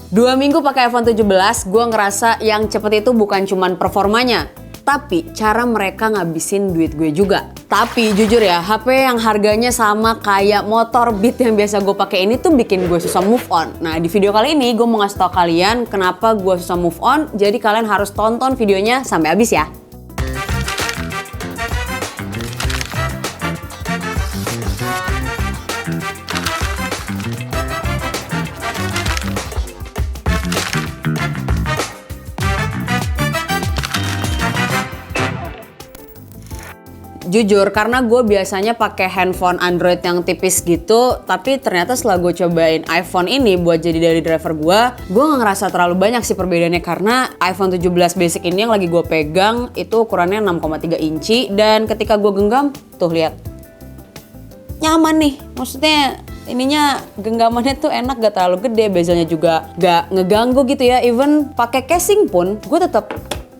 2 minggu pakai iPhone 17, gue ngerasa yang cepet itu bukan cuman performanya, tapi cara mereka ngabisin duit gue juga. Tapi jujur ya, HP yang harganya sama kayak motor Beat yang biasa gue pakai ini tuh bikin gue susah move on. Nah, di video kali ini gue mau ngasih tau kalian kenapa gue susah move on. Jadi kalian harus tonton videonya sampai habis ya. Jujur, karena gue biasanya pakai handphone Android yang tipis gitu, tapi ternyata setelah gue cobain iPhone ini buat jadi daily driver gue gak ngerasa terlalu banyak sih perbedaannya, karena iPhone 17 basic ini yang lagi gue pegang itu ukurannya 6,3 inci dan ketika gue genggam, tuh lihat, nyaman nih, maksudnya ininya genggamannya tuh enak, gak terlalu gede, bezelnya juga gak ngeganggu gitu ya. Even pakai casing pun gue tetap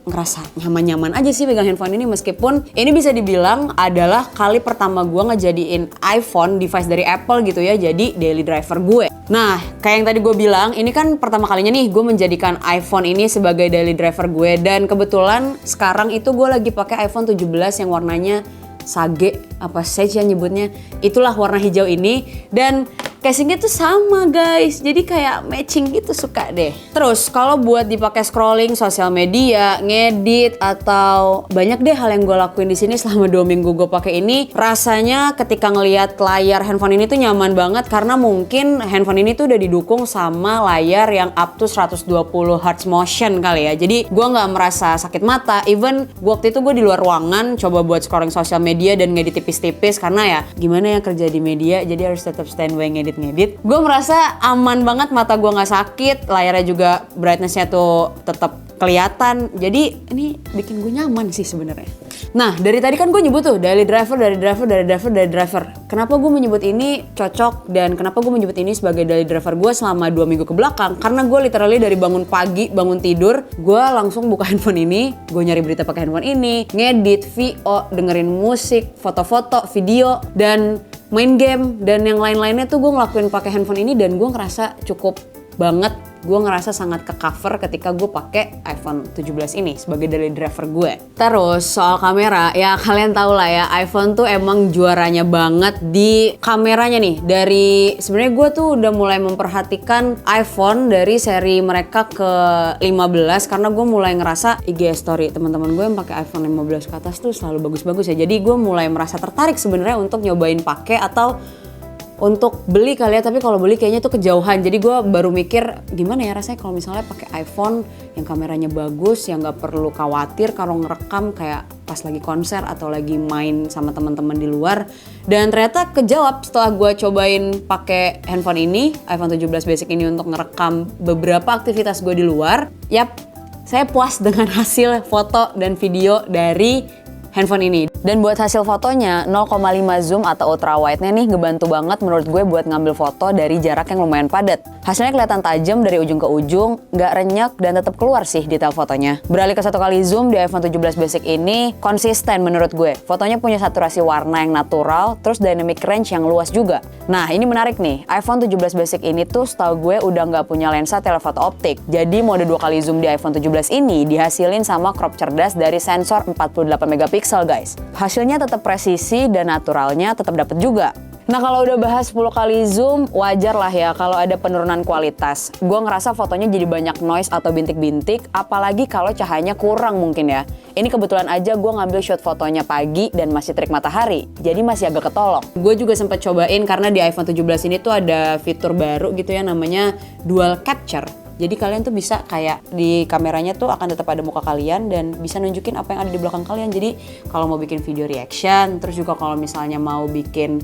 ngerasa nyaman-nyaman aja sih pegang handphone ini, meskipun ini bisa dibilang adalah kali pertama gue ngejadiin iPhone device dari Apple gitu ya jadi daily driver gue. Nah, kayak yang tadi gue bilang, ini kan pertama kalinya nih gue menjadikan iPhone ini sebagai daily driver gue, dan kebetulan sekarang itu gue lagi pakai iPhone 17 yang warnanya sage, apa sage ya nyebutnya, itulah warna hijau ini, dan casingnya tuh sama guys, jadi kayak matching gitu, suka deh. Terus kalau buat dipakai scrolling sosial media, ngedit, atau banyak deh hal yang gue lakuin di sini selama 2 minggu gue pakai ini, rasanya ketika ngelihat layar handphone ini tuh nyaman banget, karena mungkin handphone ini tuh udah didukung sama layar yang up to 120 Hz motion kali ya, jadi gue nggak merasa sakit mata. Even waktu itu gue di luar ruangan coba buat scrolling sosial media dan ngedit tipis-tipis, karena ya gimana ya kerja di media, jadi harus tetap standby ngedit. Gue merasa aman banget, mata gue nggak sakit, layarnya juga brightness-nya tuh tetap kelihatan, jadi ini bikin gue nyaman sih sebenarnya. Nah, dari tadi kan gue nyebut tuh daily driver. Kenapa gue menyebut ini cocok dan kenapa gue menyebut ini sebagai daily driver gue selama 2 minggu ke belakang? Karena gue literally dari bangun pagi, bangun tidur, gue langsung buka handphone ini, gue nyari berita pakai handphone ini, ngedit, VO, dengerin musik, foto-foto, video, dan main game, dan yang lain-lainnya tuh gue ngelakuin pakai handphone ini, dan gue ngerasa cukup banget. Gue ngerasa sangat ke cover ketika gue pakai iPhone 17 ini sebagai daily driver gue. Terus soal kamera, ya kalian tau lah ya, iPhone tuh emang juaranya banget di kameranya nih. Dari sebenarnya gue tuh udah mulai memperhatikan iPhone dari seri mereka ke 15, karena gue mulai ngerasa IG story teman-teman gue yang pakai iPhone 15 ke atas tuh selalu bagus-bagus ya. Jadi gue mulai merasa tertarik sebenarnya untuk nyobain pakai atau untuk beli kali ya, tapi kalau beli kayaknya tuh kejauhan. Jadi gue baru mikir gimana ya rasanya kalau misalnya pakai iPhone yang kameranya bagus, yang nggak perlu khawatir kalau ngerekam kayak pas lagi konser atau lagi main sama teman-teman di luar. Dan ternyata kejawab setelah gue cobain pakai handphone ini, iPhone 17 basic ini, untuk ngerekam beberapa aktivitas gue di luar. Yap, saya puas dengan hasil foto dan video dari handphone ini. Dan buat hasil fotonya 0,5 zoom atau ultra wide-nya nih ngebantu banget menurut gue buat ngambil foto dari jarak yang lumayan padat. Hasilnya kelihatan tajam dari ujung ke ujung, nggak renyek, dan tetap keluar sih detail fotonya. Beralih ke 1 kali zoom di iPhone 17 basic ini konsisten menurut gue. Fotonya punya saturasi warna yang natural, terus dynamic range yang luas juga. Nah, ini menarik nih, iPhone 17 basic ini tuh setahu gue udah nggak punya lensa telephoto optik. Jadi mode 2 kali zoom di iPhone 17 ini dihasilin sama crop cerdas dari sensor 48 megapiksel guys. Hasilnya tetap presisi dan naturalnya tetap dapet juga. Nah, kalau udah bahas 10 kali zoom, wajar lah ya kalau ada penurunan kualitas. Gue ngerasa fotonya jadi banyak noise atau bintik-bintik, apalagi kalau cahayanya kurang mungkin ya. Ini kebetulan aja gue ngambil shot fotonya pagi dan masih terik matahari, jadi masih agak ketolong. Gue juga sempat cobain karena di iPhone 17 ini tuh ada fitur baru gitu ya, namanya dual capture. Jadi kalian tuh bisa kayak di kameranya tuh akan tetap ada muka kalian dan bisa nunjukin apa yang ada di belakang kalian. Jadi kalau mau bikin video reaction, terus juga kalau misalnya mau bikin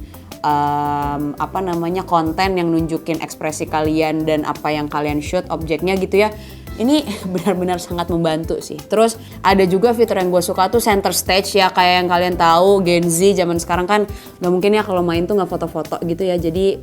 konten yang nunjukin ekspresi kalian dan apa yang kalian shoot objeknya gitu ya, ini benar-benar sangat membantu sih. Terus ada juga fitur yang gue suka tuh center stage ya, kayak yang kalian tahu Gen Z zaman sekarang kan nggak mungkin ya kalau main tuh nggak foto-foto gitu ya. Jadi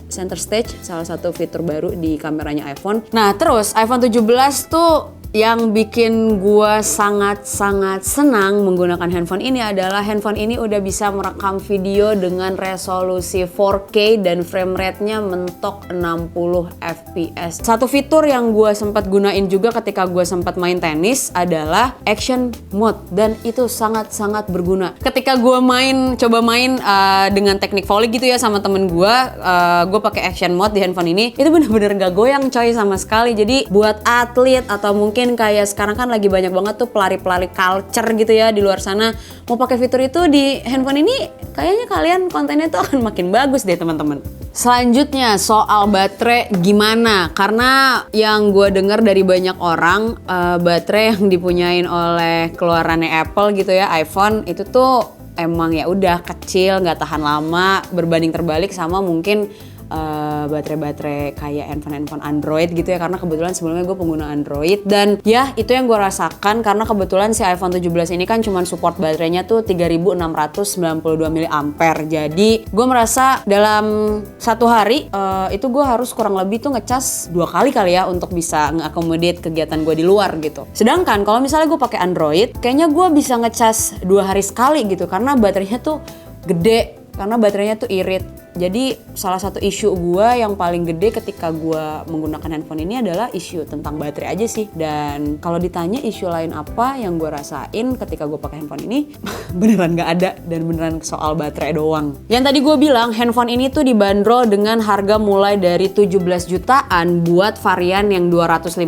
center stage salah satu fitur baru di kameranya iPhone. Nah, terus iPhone 17 tuh yang bikin gue sangat-sangat senang menggunakan handphone ini adalah handphone ini udah bisa merekam video dengan resolusi 4K dan frame rate-nya mentok 60 fps. Satu fitur yang gue sempat gunain juga ketika gue sempat main tenis adalah action mode, dan itu sangat-sangat berguna. Ketika gue coba main dengan teknik volley gitu ya sama temen gue pakai action mode di handphone ini, itu bener-bener gak goyang coy sama sekali. Jadi buat atlet atau mungkin kayak sekarang kan lagi banyak banget tuh pelari-pelari culture gitu ya di luar sana, mau pakai fitur itu di handphone ini, kayaknya kalian kontennya tuh akan makin bagus deh teman-teman. Selanjutnya soal baterai gimana? Karena yang gue dengar dari banyak orang, baterai yang dipunyain oleh keluarannya Apple gitu ya, iPhone itu tuh emang ya udah kecil, nggak tahan lama, berbanding terbalik sama mungkin baterai-baterai kayak handphone Android gitu ya, karena kebetulan sebelumnya gue pengguna Android, dan ya itu yang gue rasakan karena kebetulan si iPhone 17 ini kan cuma support baterainya tuh 3692 mAh. Jadi gue merasa dalam satu hari itu gue harus kurang lebih tuh ngecas 2 kali ya untuk bisa nge-accommodate kegiatan gue di luar gitu. Sedangkan kalau misalnya gue pakai Android, kayaknya gue bisa ngecas 2 hari sekali gitu karena baterainya tuh gede, karena baterainya tuh irit. Jadi salah satu isu gue yang paling gede ketika gue menggunakan handphone ini adalah isu tentang baterai aja sih. Dan kalau ditanya isu lain apa yang gue rasain ketika gue pakai handphone ini, beneran gak ada, dan beneran soal baterai doang. Yang tadi gue bilang, handphone ini tuh dibanderol dengan harga mulai dari 17 jutaan buat varian yang 256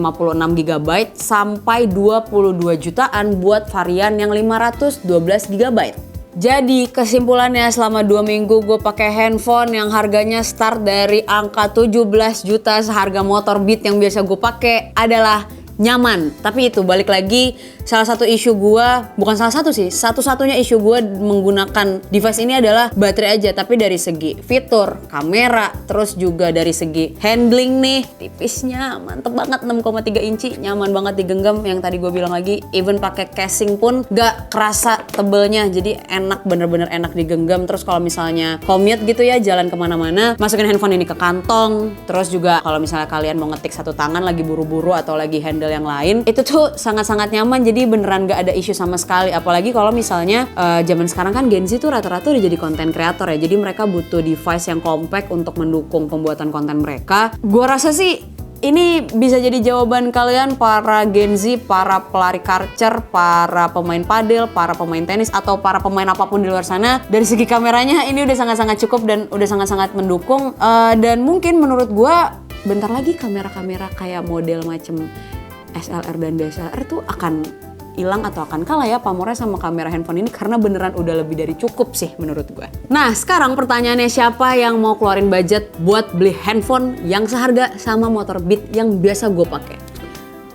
GB sampai 22 jutaan buat varian yang 512 GB. Jadi kesimpulannya, selama 2 minggu gue pakai handphone yang harganya start dari angka 17 juta seharga motor Beat yang biasa gue pakai adalah nyaman. Tapi itu balik lagi, salah satu isu gue, bukan salah satu sih, satu-satunya isu gue menggunakan device ini adalah baterai aja. Tapi dari segi fitur, kamera, terus juga dari segi handling nih, tipisnya mantep banget, 6,3 inci, nyaman banget digenggam. Yang tadi gue bilang lagi, even pakai casing pun gak kerasa tebelnya, jadi enak, bener-bener enak digenggam. Terus kalau misalnya commute gitu ya, jalan kemana-mana, masukin handphone ini ke kantong. Terus juga kalau misalnya kalian mau ngetik satu tangan lagi buru-buru atau lagi handle yang lain, itu tuh sangat-sangat nyaman. Jadi beneran gak ada isu sama sekali. Apalagi kalau misalnya zaman sekarang kan Gen Z tuh rata-rata udah jadi content creator ya, jadi mereka butuh device yang compact untuk mendukung pembuatan konten mereka. Gua rasa sih ini bisa jadi jawaban kalian para Gen Z, para pelari culture, para pemain padel, para pemain tenis, atau para pemain apapun di luar sana. Dari segi kameranya ini udah sangat-sangat cukup dan udah sangat-sangat mendukung. Dan mungkin menurut gua bentar lagi kamera-kamera kayak model macem SLR dan DSLR tuh akan hilang atau akan kalah ya pamornya sama kamera handphone ini, karena beneran udah lebih dari cukup sih menurut gue. Nah sekarang pertanyaannya, siapa yang mau keluarin budget buat beli handphone yang seharga sama motor Beat yang biasa gue pakai?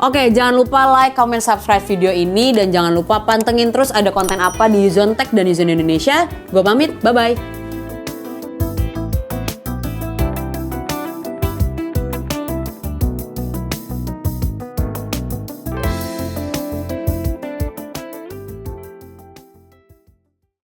Oke, jangan lupa like, comment, subscribe video ini, dan jangan lupa pantengin terus ada konten apa di Yuzontech dan Yuzon Indonesia. Gue pamit, bye-bye.